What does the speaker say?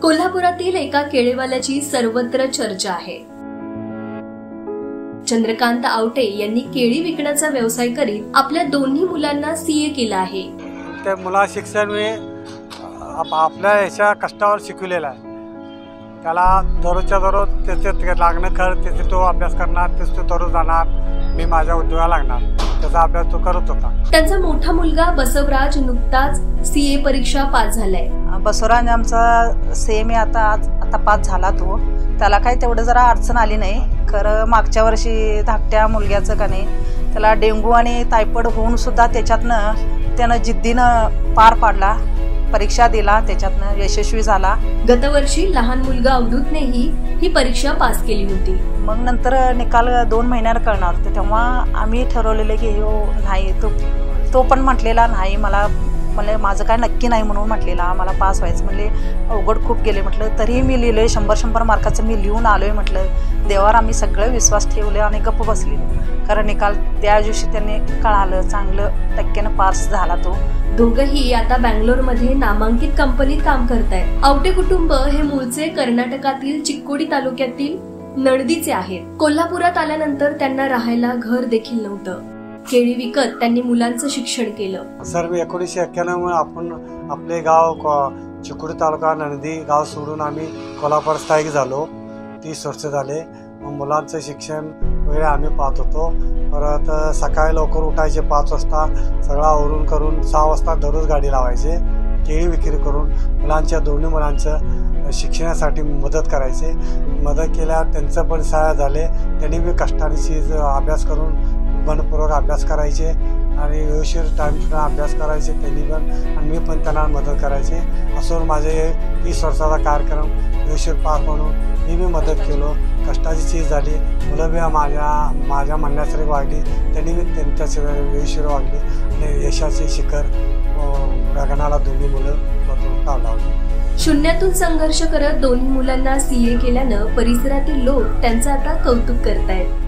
कोल्हापुरातील एका केळीवाल्याची सर्वत्र चर्चा आहे। चंद्रकांत आवटे यांनी केळी विकण्याचा व्यवसाय करीत आपल्या दोन्ही मुलांना सीए केला आहे। त्या मुला शिक्षण मी आपल्या याच्या कष्टावर शिकवलेला आहे। त्याला दररोजच्या दररोज त्याचे लागणं खर्च त्याचे तो अभ्यास करणार, तेच तो दररोज जाणार, मी माझ्या उद्योगाला लागणार, त्याचा अभ्यास तो करत होता। त्यांचा मोठा मुलगा बसवराज नुकताच सीए परीक्षा पास झालाय। बसवराज आमचा सीए आता पास झाला। तो त्याला काही तेवढं जरा अडचण आली नाही। खरं मागच्या वर्षी धाकट्या मुलग्याचं का नाही त्याला डेंग्यू आणि टायफॉइड होऊन सुद्धा त्याच्यातनं त्यानं जिद्दीनं पार पाडला, परीक्षा दिला, त्याच्यातनं यशस्वी झाला। गतवर्षी लहान मुलगा अवधूतनेही ही परीक्षा पास केली होती। मग नंतर निकाल 2 महिन्यात कळणार होते, तेव्हा आम्ही ठरवलेलं की नाही, तो पण म्हटलेला नाही, मला माझं काय नक्की नाही म्हणून म्हटलेला, मला पास व्हायचं म्हणले, अवघड खूप गेले म्हटलं, तरीही मी लिहिलोय 100 मार्काचं मी लिहून आलोय म्हटलं। देवावर आम्ही सगळं विश्वास ठेवले आणि गप्प बसली। कारण निकाल त्या दिवशी त्यांनी कळालं, चांगलं टक्क्यानं पास झाला तो। दोघंही आता बँगलोरमध्ये नामांकित कंपनीत काम करतायत। आवटे कुटुंब हे मूळचे कर्नाटकातील चिक्कोडी तालुक्यातील नळदीचे आहेत। कोल्हापुरात आल्यानंतर त्यांना राहायला घर देखील नव्हतं। केळी विकत त्यांनी मुलांचं शिक्षण केलं। सर, 1991 आपण आपले गाव चिक्कोडी तालुका नळदी गाव सोडून आम्ही कोल्हापूर स्थायिक झालो। 30 वर्ष झाले। मुलांचं शिक्षण वगैरे आम्ही पाहत होतो। परत सकाळी लवकर उठायचे 5 वाजता, सगळं आवरून करून 6 वाजता दररोज गाडी लावायचे, केळी विक्री करून दोन्ही मुलांचं शिक्षणासाठी मदत करायचे। मदत केल्यावर त्यांचं पण सहाय्य झाले। त्यांनी बी कष्टाने अभ्यास करून मनपूर्वक अभ्यास करायचे आणि व्यवस्थित टाईम टू टाईम अभ्यास करायचे त्यांनी पण, आणि मी पण त्यांना मदत करायचे। असं माझे 30 वर्षाचा कार्यक्रम व्यवस्थित पार पडून मी बी मदत केलो। कष्टाची चीज झाली। मुलं बी माझ्या म्हणण्यासारखी वागली, त्यांनी बी त्यांच्या व्यवस्थित वागली आणि यशाचे शिखर गगनाला दोन्ही मुलं लावली। शून्यातून संघर्ष करत दोन्ही मुलांना सीए केल्यानं परिसरातील लोक त्यांचं आता कौतुक करतायत।